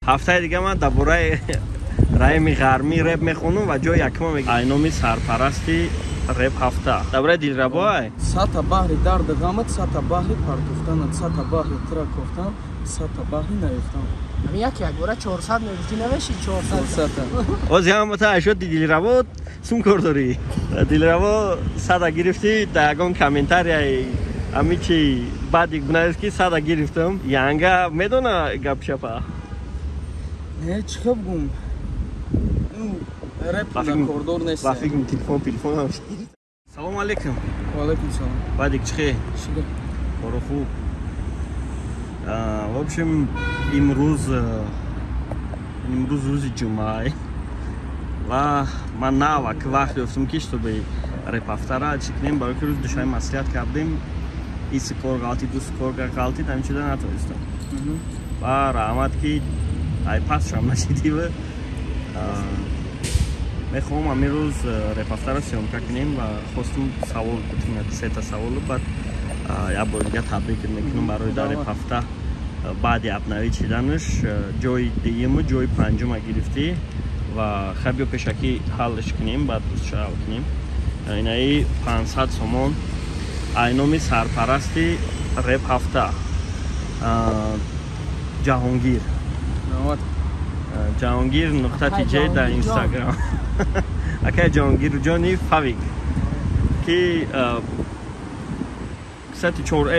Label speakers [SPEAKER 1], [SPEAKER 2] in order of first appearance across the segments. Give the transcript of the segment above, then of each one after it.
[SPEAKER 1] هفته دیگه من درباره رایم غرمی رپ میخونم و جای یکم میگم اینومی سرپرستی رپ هفته درباره دلربای
[SPEAKER 2] سطح بحر درد غمت سطح بحر پرتفتن سطح بحر ترک گفتن سطح بحر نیفتن
[SPEAKER 3] یکی اگه 400 نوشتی نوشی 400
[SPEAKER 1] از هم متى شد دلربا سوم کردی دلربا صدا گرفتی داگون کامنتاری امی چی بعدی بنایست کی صدا گرفتم یانگا میدونه گپ شپا
[SPEAKER 2] نه چیکار بگم رپ کوردور نیست
[SPEAKER 1] وافیگم تلفن هم سلام علیکم
[SPEAKER 2] و علیکم سلام
[SPEAKER 1] بعدی چخه برو خوب в общем امروز روز جمعه و من ناوک وقت گفتم که чтобы رپ هفته را چکنیم برای که روز دوشنبه مصلحت کردیم این سکور غلطی دو سکور غلطی دم شده نتونستم و رحمت که ای پس شام نشدی و میخوام همین روز رپ هفته را سیام کنیم و خواستم سوال بتونم سه تا سوال بعد یا با دیگه تبریک میکنم برای در رپ هفته بعد ابنایی چیدنش جای دیگه جای پنجم گرفتی و خیلی پیشکی حلش کنیم بعد شروع کنیم اینایی 500 سومون اینومی سرپرستی رپ هفته جهانگیر نقطه تیجه در اینستاگرام اکه جهانگیر جانی فاویگ که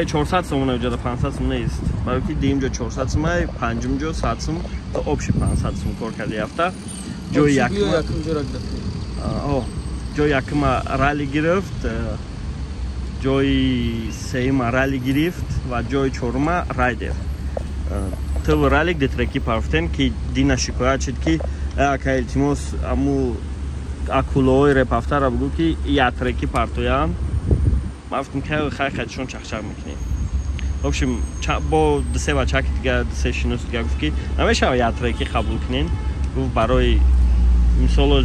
[SPEAKER 1] 400 سومون اوجا 500 سوم نیست برای که دیم جا 400 سومه پنجم جا 100 سوم تا آبش 500 سوم کار کردی هفته جای یکم رالی گرفت جای سیم رالی گرفت و جای چهارم رایدر تو رالی دترکی پرفتن که دینا شکایت شد که اکه التماس امو اکولوی رپ هفته را بگو که یا ترکی پرتویان ما گفتم که خیلیشون چخچق میکنیم в общем با سه بچه که دیگه سه شنوس دیگه گفت که نمیشه یا ترکی قبول کنین گفت برای مثال از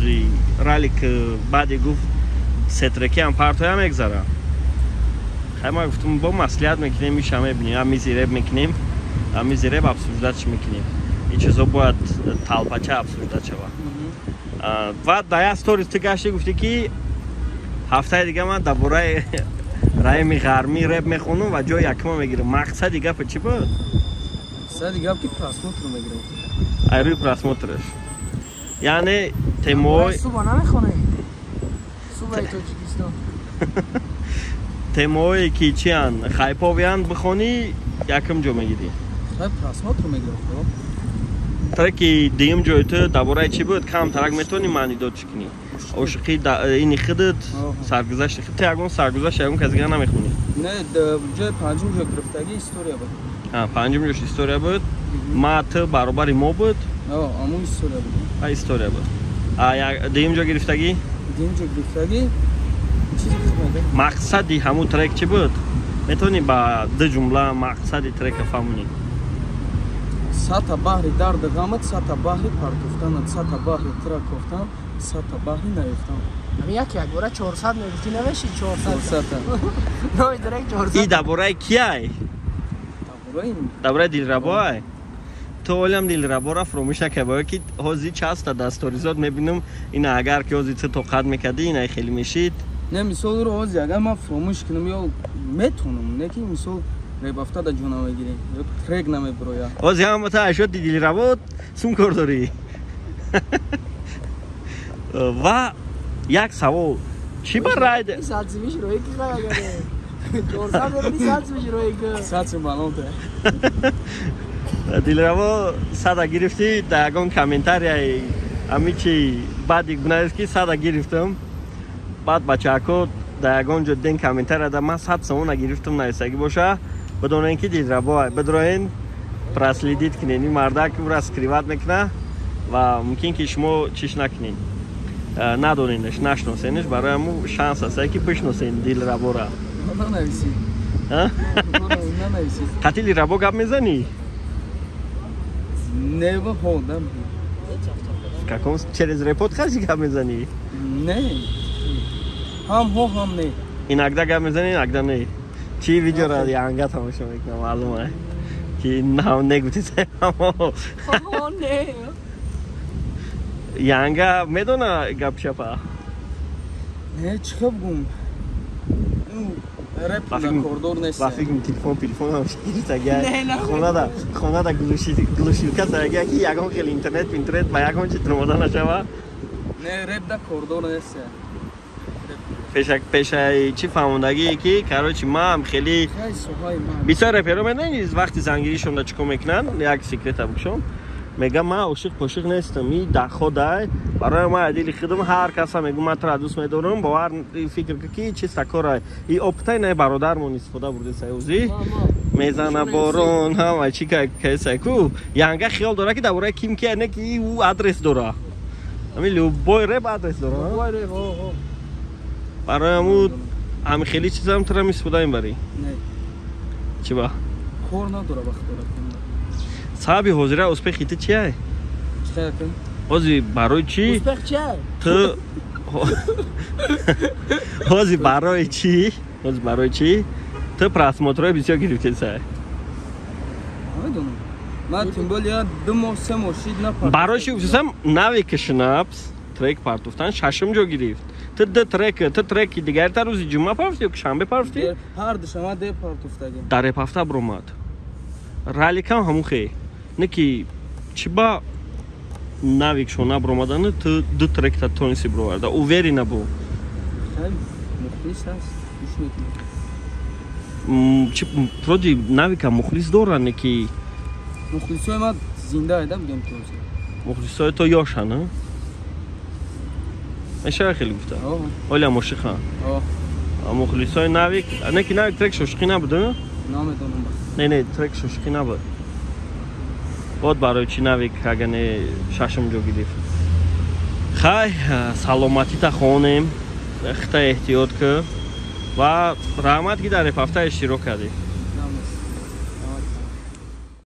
[SPEAKER 1] رالی که بعدی گفت سه ترکی هم پرتوی هم اگذاره خیلی ما گفتم با مسئولیت میکنیم میشه همه بینیم همیزی رب میکنیم همیزی رب افسوزدتش میکنیم این چیزا باید تلپچه افسوزدت شود و دایه ستوریز تو گشتی گفتی که هفته دیگه من درباره رایم غرمی رپ میخونم و جای یکم میگیرم مقصد دیگه چی بود؟
[SPEAKER 2] مقصد دیگه که پراسموتر میگیرم
[SPEAKER 1] ای روی پراسموترش یعنی تموی
[SPEAKER 3] صبح نمیخونه صبح تاجیکستان
[SPEAKER 1] تموی که چیان خیپا بیان بخونی یکم جو میگیری
[SPEAKER 2] خیلی پراسموتر میگیرم
[SPEAKER 1] ترکی دیم جای تو درباره چی بود کم ترک میتونی معنی داد چکنی عاشقی اینی خودت سرگذشت خودت یکم سرگذشت یکم کسی دیگه نمیخونی
[SPEAKER 2] نه جای پنجم جا گرفتگی استوریا بود
[SPEAKER 1] پنجم جاش استوریا بود ما تو برابر ما بود
[SPEAKER 2] امو استوریا بود
[SPEAKER 1] استوریا بود دیم جا گرفتگی
[SPEAKER 2] دیم جا گرفتگی چیزی که
[SPEAKER 1] مقصدی همون ترک چی بود میتونی با دو جمله مقصدی ترک فهمونی
[SPEAKER 2] سطح بحر درد غمت سطح بحر پرتفتن سطح بحر ترک گفتن سطح بحر نیفتن
[SPEAKER 3] یکی اگه 400 نوشتی نوشی 400 نوی درک 400
[SPEAKER 1] ای درباره کیای؟ درباره دلربای تو اولم دلربا را فراموش نکنی که حاضی چست دستوریزات میبینم این اگر که حاضی تو قد میکردی این خیلی میشید
[SPEAKER 2] نه مثال رو حاضی اگر من فراموش کنم یا میتونم نه که مثال رپ هفته دا جونا میگیریم ترک نمیبرویا
[SPEAKER 1] حاضی هم متى شد دلربا سوم کردی و یک سوال چی بر راید؟
[SPEAKER 3] ساتسی میشه روی کی خواهی گره 400 بردی ساتسی میشه روی که
[SPEAKER 2] ساتسی بالون ته
[SPEAKER 1] دلربا صدا گرفتی داگون کامنتاری امی چی بعدی بنایست که صدا گرفتم بعد بچه اکو داگون جو دین کامنتاری دا من 100 سومون گرفتم نیستگی باشه بدون اینکه دلربا بدون پرسلیدید کنین این مرده که برای اسکریوات میکنه و ممکن که شما چیش نکنین ندونینش نشناسینش برای همون شانس هست که بشناسین دلربا را
[SPEAKER 2] ننویسی
[SPEAKER 1] قطعی دلربا گپ میزنی؟
[SPEAKER 2] نه با هودم
[SPEAKER 1] کاکم چرز رپورت خیلی گپ میزنی؟
[SPEAKER 2] نه هم هو هم نه
[SPEAKER 1] این اگدا گپ میزنی این اگدا نه چی ویدیو را دیگه انگا تماشا میکنم معلومه که نه نگوتی سه
[SPEAKER 3] نه
[SPEAKER 1] янга медона гапшапа
[SPEAKER 2] не чиқа бгум реп кордор нест
[SPEAKER 1] ва фикр телефон гиртага хонада глушилка сага ки ягон хел интернет ва ягон чи тромода нашава
[SPEAKER 2] не реп да кордор нест
[SPEAKER 1] пешай чи фаҳмондагие ки короче ман хеле бисёр реперо медонӣ вақти зангиришонда чӣ кор мекунанд як секрета букшон мегам ман ошиқ пошиқ нестам и даходай барои ман дили хидм ҳар каса мегӯ ман тра дӯст медорам бовар фикр ки чи сакора и опитай не бародармон истифода бурди саёзӣ мезана борон ҳама чи кайсаку янга хиёл дора ки дар бораи ким ки не ки ӯ адрес дора ҳамин любой реп адрес дора барои ҳамун ҳамин хеле чизам трам истифода мебарӣ чи ба
[SPEAKER 2] кор надора вақт дора
[SPEAKER 1] сабаби ҳозира успехи ту чия ҳозир барои чи ту ҳозир барои чи ту просмотрҳои бисёр гирифтеса
[SPEAKER 2] ман тем более 2 моҳ 3 моҳ шид напартофтам
[SPEAKER 1] барои чи гуфтам навики шнапс трек партофтан шашум ҷо гирифт ту треки дигари та рӯзи ҷумъа партофти ё ки шанбе партофти
[SPEAKER 2] ҳар душанба де партофтагем
[SPEAKER 1] дар репафта биромад раликам ҳамун хе не ки чи ба навик шона биромадани ту 2 тректа тониси бироварда увери набу роди навика мухлис дора не ки
[SPEAKER 2] мухлисои ман зинда айда бигем тоза
[SPEAKER 1] мухлисои то ёшана мешава хеле гуфта оля мошиха мухлисои навик не ки навик трек шошиқӣ набуд
[SPEAKER 2] намедонам
[SPEAKER 1] не трек шошиқӣ набуд бод барои чи навик агане шашум ҷо гирифт хай саломатита хонем хита эҳтиёт кӣ ва раҳмат ки дар репафта иштирок кардӣ